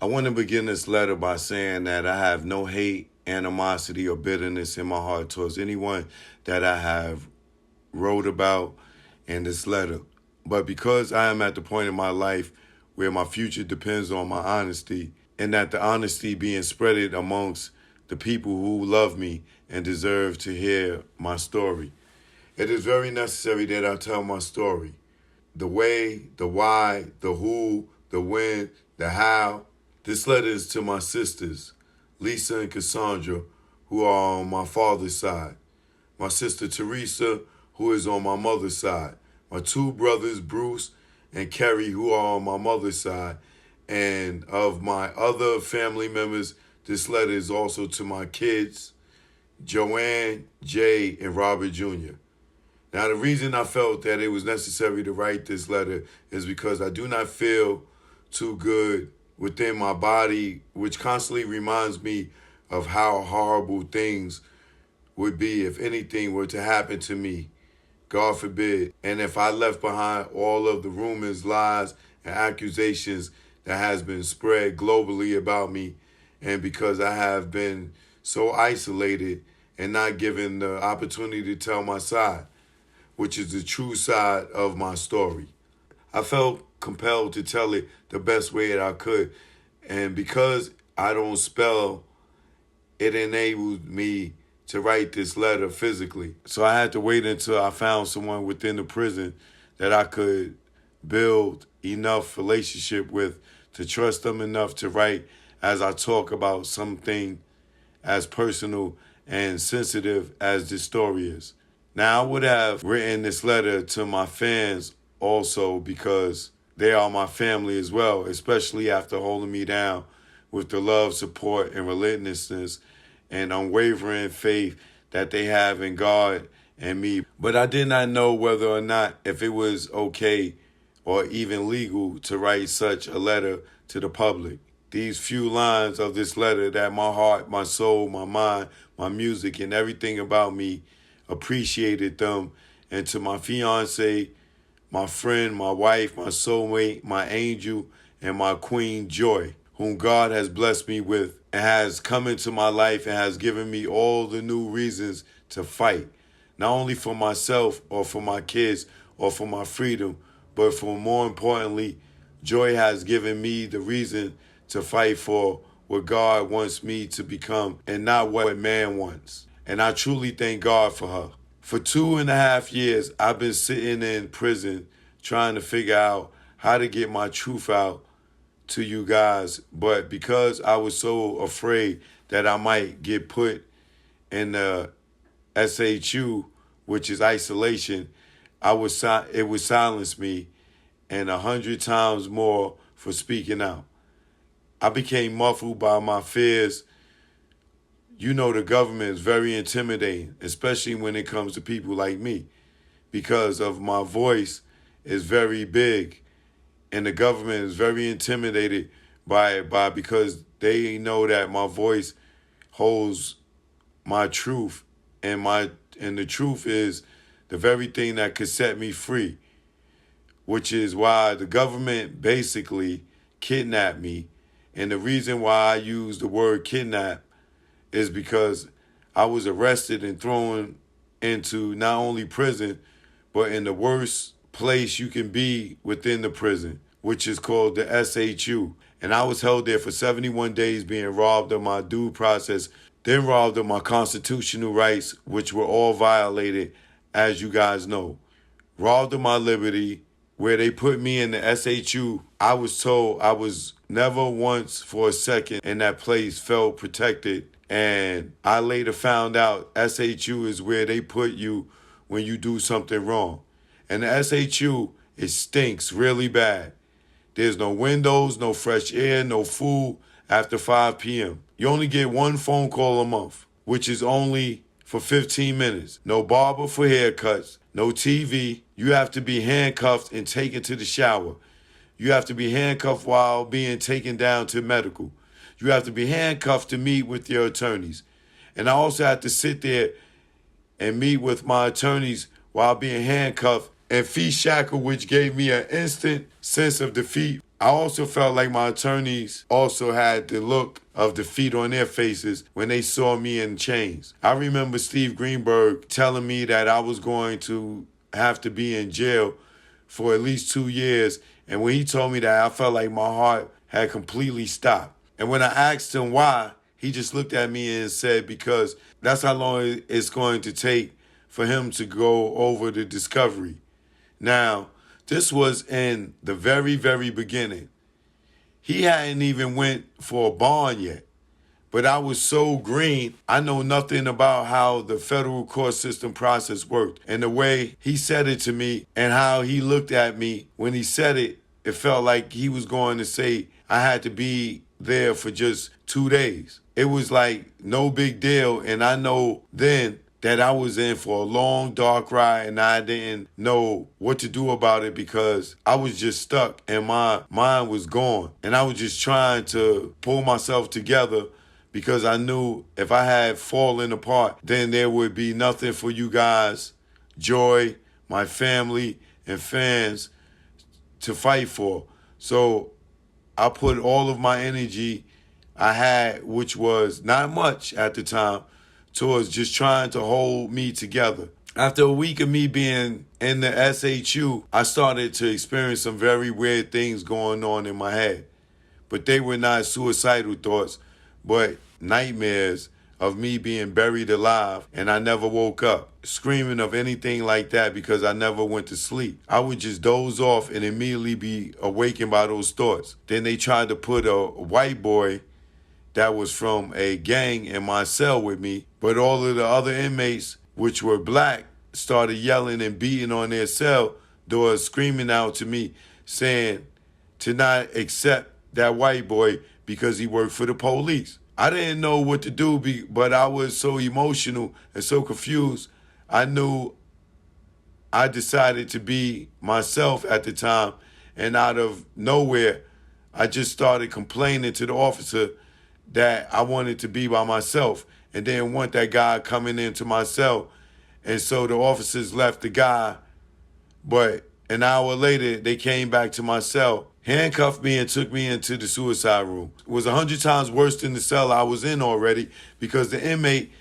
I want to begin this letter by saying that I have no hate, animosity, or bitterness in my heart towards anyone that I have wrote about in this letter. But because I am at the point in my life where my future depends on my honesty, and that the honesty being spreaded amongst the people who love me and deserve to hear my story, it is very necessary that I tell my story. The way, the why, the who, the when, the how. This letter is to my sisters, Lisa and Cassandra, who are on my father's side. My sister Teresa, who is on my mother's side. My two brothers, Bruce and Kerry, who are on my mother's side. And of my other family members, this letter is also to my kids, Joanne, Jay, and Robert Jr. Now, the reason I felt that it was necessary to write this letter is because I do not feel too good within my body, which constantly reminds me of how horrible things would be if anything were to happen to me, God forbid. And if I left behind all of the rumors, lies, and accusations that has been spread globally about me, and because I have been so isolated and not given the opportunity to tell my side, which is the true side of my story. I felt compelled to tell it the best way that I could. And because I don't spell, it enabled me to write this letter physically. So I had to wait until I found someone within the prison that I could build enough relationship with to trust them enough to write as I talk about something as personal and sensitive as this story is. Now, I would have written this letter to my fans also because they are my family as well, especially after holding me down with the love, support, and relentlessness and unwavering faith that they have in God and me. But I did not know whether or not if it was okay or even legal to write such a letter to the public. These few lines of this letter that my heart, my soul, my mind, my music, and everything about me appreciated them, and to my fiance, my friend, my wife, my soulmate, my angel, and my queen, Joy, whom God has blessed me with and has come into my life and has given me all the new reasons to fight, not only for myself or for my kids or for my freedom, but for more importantly, Joy has given me the reason to fight for what God wants me to become and not what man wants. And I truly thank God for her. For 2.5 years, I've been sitting in prison trying to figure out how to get my truth out to you guys. But because I was so afraid that I might get put in the SHU, which is isolation, it would silence me and 100 times more for speaking out. I became muffled by my fears. You know, the government is very intimidating, especially when it comes to people like me, because of my voice is very big, and the government is very intimidated by because they know that my voice holds my truth, and the truth is the very thing that could set me free, which is why the government basically kidnapped me. And the reason why I use the word kidnap is because I was arrested and thrown into not only prison, but in the worst place you can be within the prison, which is called the SHU. And I was held there for 71 days being robbed of my due process, then robbed of my constitutional rights, which were all violated, as you guys know. Robbed of my liberty. Where they put me in the SHU, I was told I was never once for a second in that place felt protected. And I later found out SHU is where they put you when you do something wrong. And the SHU, it stinks really bad. There's no windows, no fresh air, no food after 5 p.m. You only get one phone call a month, which is only for 15 minutes. No barber for haircuts, no TV. You have to be handcuffed and taken to the shower. You have to be handcuffed while being taken down to medical. You have to be handcuffed to meet with your attorneys. And I also have to sit there and meet with my attorneys while being handcuffed and feet shackled, which gave me an instant sense of defeat. I also felt like my attorneys also had the look of defeat on their faces when they saw me in chains. I remember Steve Greenberg telling me that I was going to have to be in jail for at least 2 years. And when he told me that, I felt like my heart had completely stopped. And when I asked him why, he just looked at me and said, because that's how long it's going to take for him to go over the discovery. Now, this was in the very, very beginning. He hadn't even went for a bond yet. But I was so green, I know nothing about how the federal court system process worked. And the way he said it to me and how he looked at me when he said it, it felt like he was going to say I had to be there for just 2 days. It was like no big deal. And I know then that I was in for a long, dark ride and I didn't know what to do about it because I was just stuck and my mind was gone. And I was just trying to pull myself together because I knew if I had fallen apart, then there would be nothing for you guys, Joy, my family, and fans to fight for. So I put all of my energy I had, which was not much at the time, towards just trying to hold me together. After a week of me being in the SHU, I started to experience some very weird things going on in my head. But they were not suicidal thoughts, but nightmares of me being buried alive and I never woke up, screaming of anything like that because I never went to sleep. I would just doze off and immediately be awakened by those thoughts. Then they tried to put a white boy that was from a gang in my cell with me, but all of the other inmates, which were black, started yelling and beating on their cell doors, screaming out to me, saying to not accept that white boy because he worked for the police. I didn't know what to do, but I was so emotional and so confused. I knew I decided to be myself at the time, and out of nowhere, I just started complaining to the officer that I wanted to be by myself and didn't want that guy coming into my cell. And so the officers left the guy, but an hour later, they came back to my cell, handcuffed me and took me into the suicide room. It was 100 times worse than the cell I was in already because the inmate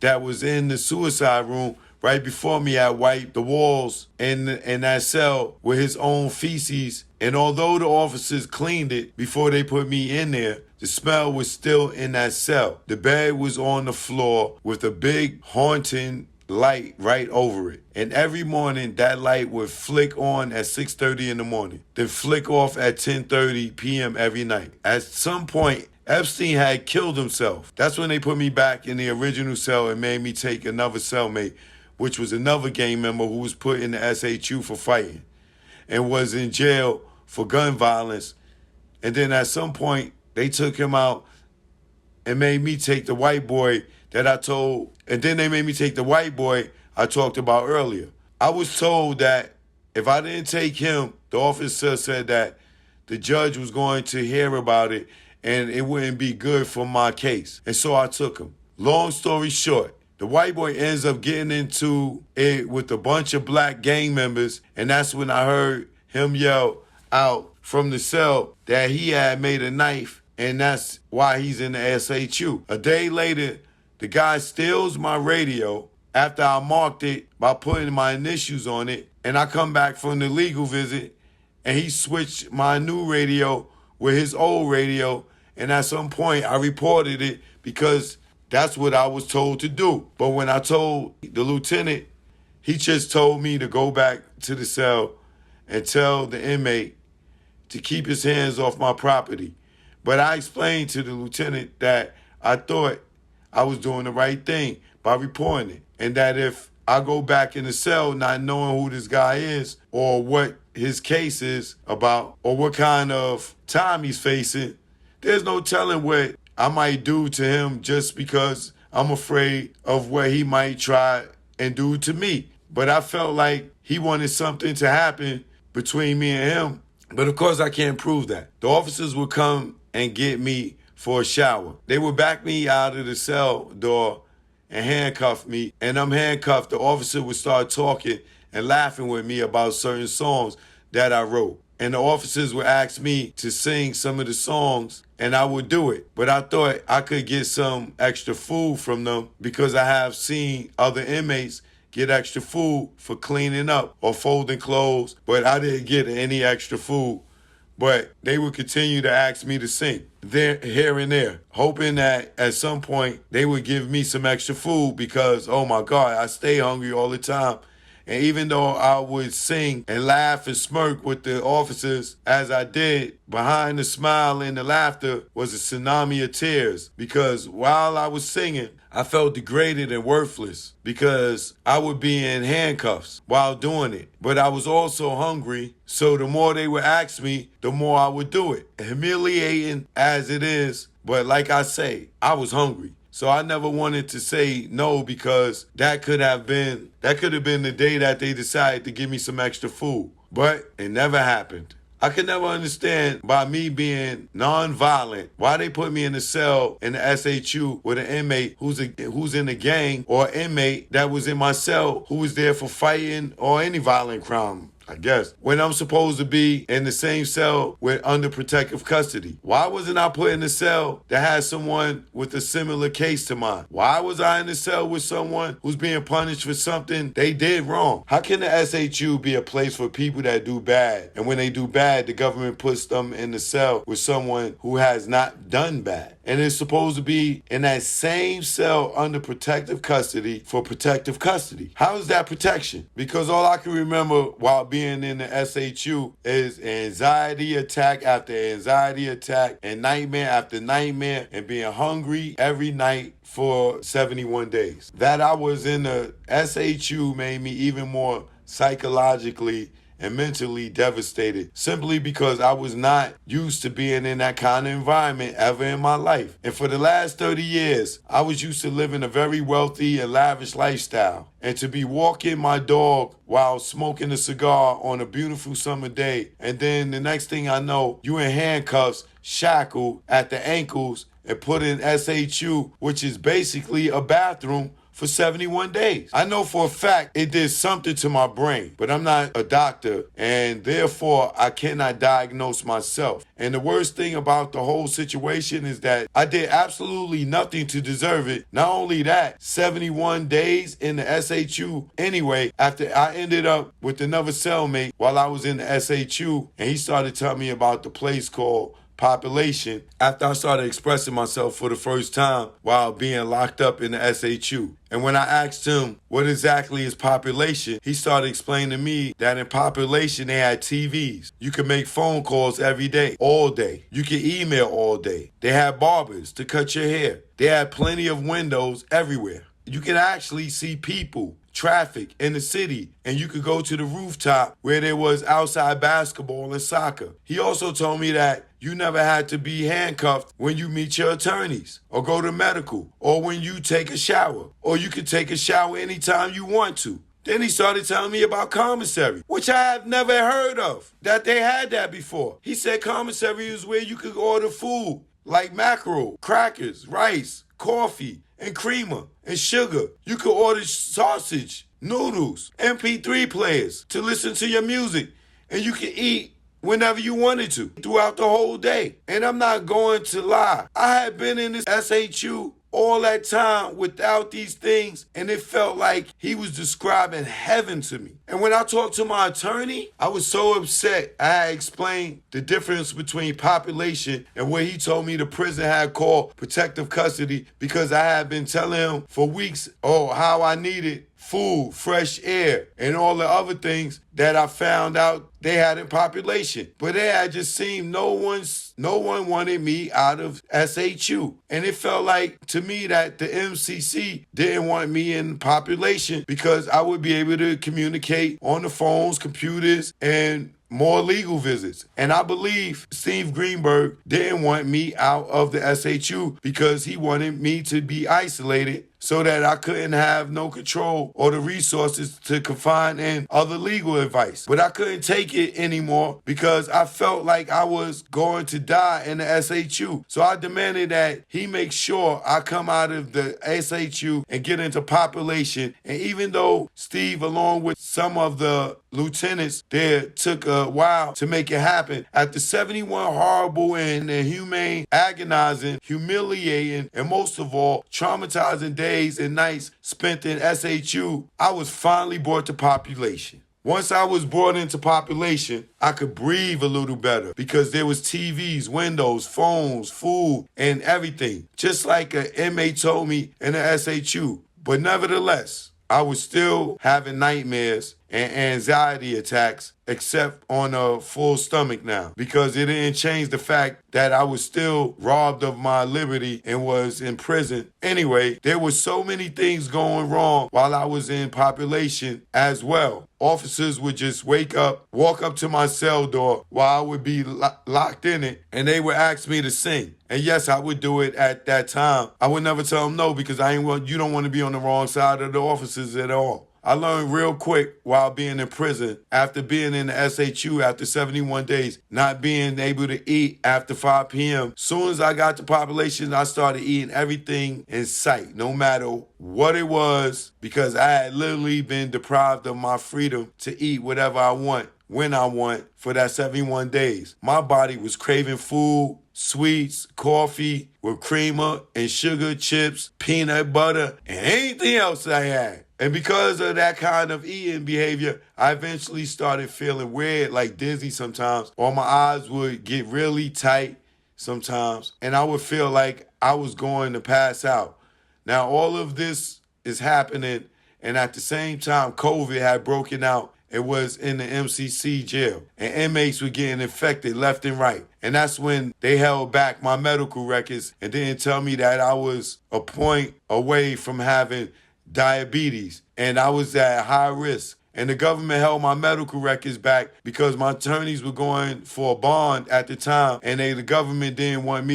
that was in the suicide room right before me had wiped the walls in that cell with his own feces. And although the officers cleaned it before they put me in there, the smell was still in that cell. The bed was on the floor with a big haunting light right over it. And every morning that light would flick on at 6:30 in the morning, then flick off at 10:30 p.m. every night. At some point, Epstein had killed himself. That's when they put me back in the original cell and made me take another cellmate, which was another gang member who was put in the SHU for fighting and was in jail for gun violence. And then at some point, they took him out and made me take the white boy that I told, and then they made me take the white boy I talked about earlier. I was told that if I didn't take him, the officer said that the judge was going to hear about it and it wouldn't be good for my case. And so I took him. Long story short, the white boy ends up getting into it with a bunch of black gang members, and that's when I heard him yell out from the cell that he had made a knife, and that's why he's in the SHU. A day later, the guy steals my radio after I marked it by putting my initials on it, and I come back from the legal visit, and he switched my new radio with his old radio, and at some point I reported it because that's what I was told to do. But when I told the lieutenant, he just told me to go back to the cell and tell the inmate to keep his hands off my property. But I explained to the lieutenant that I thought I was doing the right thing by reporting it, and that if I go back in the cell not knowing who this guy is or what his case is about or what kind of time he's facing, there's no telling what I might do to him just because I'm afraid of what he might try and do to me. But I felt like he wanted something to happen between me and him. But of course I can't prove that. The officers would come and get me for a shower. They would back me out of the cell door and handcuff me. And I'm handcuffed. The officer would start talking and laughing with me about certain songs that I wrote. and the officers would ask me to sing some of the songs, and I would do it. But I thought I could get some extra food from them because I have seen other inmates get extra food for cleaning up or folding clothes, but I didn't get any extra food. But they would continue to ask me to sing there, here and there, hoping that at some point they would give me some extra food because, oh my God, I stay hungry all the time. And even though I would sing and laugh and smirk with the officers as I did, behind the smile and the laughter was a tsunami of tears because while I was singing, I felt degraded and worthless because I would be in handcuffs while doing it. But I was also hungry, so the more they would ask me, the more I would do it. Humiliating as it is, but like I say, I was hungry. So I never wanted to say no because that could have been the day that they decided to give me some extra food. But it never happened. I could never understand by me being non-violent why they put me in a cell in the SHU with an inmate who's in a gang or inmate that was in my cell who was there for fighting or any violent crime, I guess, when I'm supposed to be in the same cell with under protective custody. Why wasn't I put in a cell that had someone with a similar case to mine? Why was I in a cell with someone who's being punished for something they did wrong? How can the SHU be a place for people that do bad? And when they do bad, the government puts them in the cell with someone who has not done bad. And it's supposed to be in that same cell under protective custody for protective custody. How is that protection? Because all I can remember while being in the SHU is anxiety attack after anxiety attack and nightmare after nightmare and being hungry every night for 71 days. That I was in the SHU made me even more psychologically and mentally devastated simply because I was not used to being in that kind of environment ever in my life. And for the last 30 years, I was used to living a very wealthy and lavish lifestyle. And to be walking my dog while smoking a cigar on a beautiful summer day. And then the next thing I know, you in handcuffs, shackled at the ankles and put in SHU, which is basically a bathroom, for 71 days. I know for a fact it did something to my brain, but I'm not a doctor, and therefore I cannot diagnose myself. And the worst thing about the whole situation is that I did absolutely nothing to deserve it. Not only that, 71 days in the SHU anyway, after I ended up with another cellmate while I was in the SHU, and he started telling me about the place called Population after I started expressing myself for the first time while being locked up in the SHU. And when I asked him what exactly is Population, he started explaining to me that in Population they had TVs. You could make phone calls every day, all day. You could email all day. They had barbers to cut your hair. They had plenty of windows everywhere. You could actually see people, traffic in the city, and you could go to the rooftop where there was outside basketball and soccer. He also told me that you never had to be handcuffed when you meet your attorneys or go to medical or when you take a shower, or you could take a shower anytime you want to. Then he started telling me about commissary, which I have never heard of, that they had that before. He said commissary is where you could order food like mackerel, crackers, rice, coffee, and creamer and sugar. You could order sausage, noodles, MP3 players to listen to your music, and you could eat whenever you wanted to throughout the whole day. And I'm not going to lie. I had been in this SHU all that time without these things, and it felt like he was describing heaven to me. And when I talked to my attorney, I was so upset. I explained the difference between Population and what he told me the prison had called protective custody, because I had been telling him for weeks, how I needed food, fresh air, and all the other things that I found out they had in Population. But it had just seemed no one wanted me out of SHU. And it felt like to me that the MCC didn't want me in Population because I would be able to communicate on the phones, computers, and more legal visits. And I believe Steve Greenberg didn't want me out of the SHU because he wanted me to be isolated so that I couldn't have no control or the resources to confine in other legal advice. But I couldn't take it anymore because I felt like I was going to die in the SHU. So I demanded that he make sure I come out of the SHU and get into Population. And even though Steve, along with some of the lieutenants there took a while to make it happen. After 71 horrible and inhumane, agonizing, humiliating, and most of all, traumatizing days and nights spent in SHU, I was finally brought to population. Once I was brought into population, I could breathe a little better because there was TVs, windows, phones, food, and everything. Just like an inmate told me in the SHU. But nevertheless, I was still having nightmares and anxiety attacks, except on a full stomach now, because it didn't change the fact that I was still robbed of my liberty and was in prison. Anyway, there were so many things going wrong while I was in population as well. Officers would just wake up, walk up to my cell door while I would be locked in it, and they would ask me to sing. And yes, I would do it at that time. I would never tell them no because you don't want to be on the wrong side of the officers at all. I learned real quick while being in prison, after being in the SHU after 71 days, not being able to eat after 5 p.m. Soon as I got to population, I started eating everything in sight, no matter what it was, because I had literally been deprived of my freedom to eat whatever I want, when I want, for that 71 days. My body was craving food, sweets, coffee with creamer and sugar, chips, peanut butter, and anything else I had. And because of that kind of eating behavior, I eventually started feeling weird, like dizzy sometimes, or my eyes would get really tight sometimes, and I would feel like I was going to pass out. Now, all of this is happening, and at the same time, COVID had broken out. It was in the MCC jail, and inmates were getting infected left and right. And that's when they held back my medical records and didn't tell me that I was a point away from having diabetes, and I was at high risk. And the government held my medical records back because my attorneys were going for a bond at the time, and the government didn't want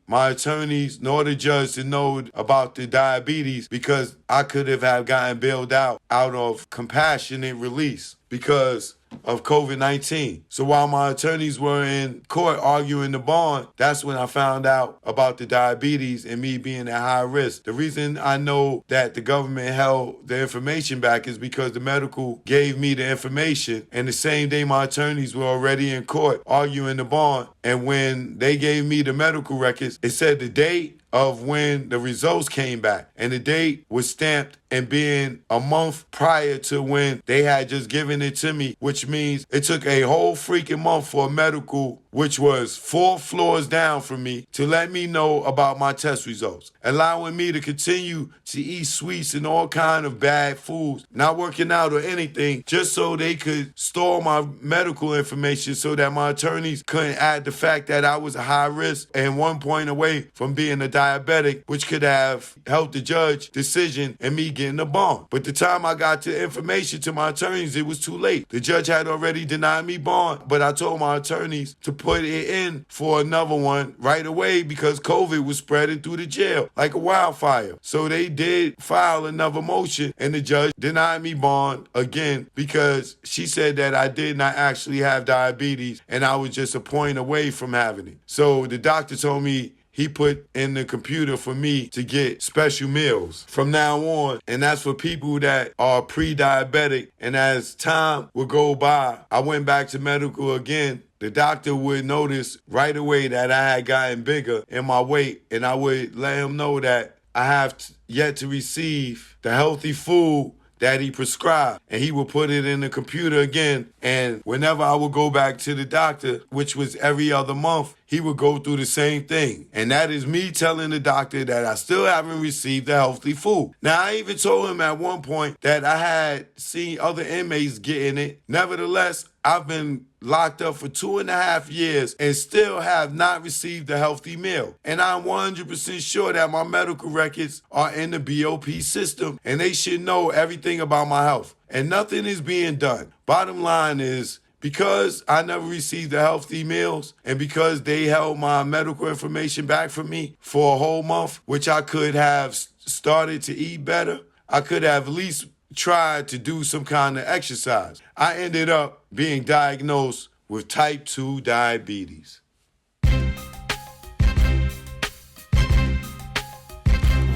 my attorneys, nor the judge to know about the diabetes because I could have gotten bailed out of compassionate release because of COVID-19. So while my attorneys were in court arguing the bond, that's when I found out about the diabetes and me being at high risk. The reason I know that the government held the information back is because the medical gave me the information, and the same day my attorneys were already in court arguing the bond. And when they gave me the medical records, it said the date of when the results came back, and the date was stamped and being a month prior to when they had just given it to me, which means it took a whole freaking month for a medical, which was 4 floors down from me, to let me know about my test results, allowing me to continue to eat sweets and all kind of bad foods, not working out or anything, just so they could store my medical information so that my attorneys couldn't add the fact that I was a high risk and 1 point away from being a diabetic, which could have helped the judge decision and me getting a bond. But the time I got the information to my attorneys, it was too late. The judge had already denied me bond, but I told my attorneys to put it in for another one right away because COVID was spreading through the jail like a wildfire. So they did file another motion, and the judge denied me bond again because she said that I did not actually have diabetes and I was just a point away from having it. So the doctor told me he put in the computer for me to get special meals from now on. And that's for people that are pre-diabetic. And as time would go by, I went back to medical again. The doctor would notice right away that I had gotten bigger in my weight. And I would let him know that I have yet to receive the healthy food that he prescribed, and he would put it in the computer again. And whenever I would go back to the doctor, which was every other month, he would go through the same thing. And that is me telling the doctor that I still haven't received the healthy food. Now, I even told him at one point that I had seen other inmates getting it. Nevertheless, I've been locked up for 2.5 years and still have not received a healthy meal. And I'm 100% sure that my medical records are in the BOP system and they should know everything about my health. And nothing is being done. Bottom line is, because I never received the healthy meals and because they held my medical information back from me for a whole month, which I could have started to eat better, I could have at least tried to do some kind of exercise. I ended up being diagnosed with type 2 diabetes.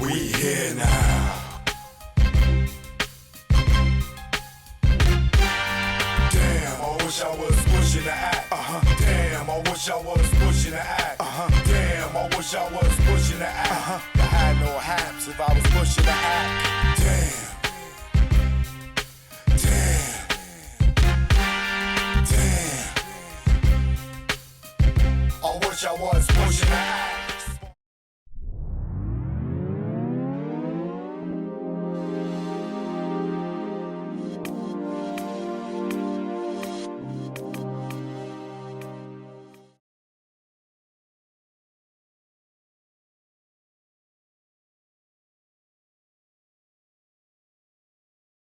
We here now. wish I was pushing the act. Damn, I wish I was pushing the act. Damn, I wish I was pushing the act. I had no haps if I was pushing the act. Damn. I wish I was pushing the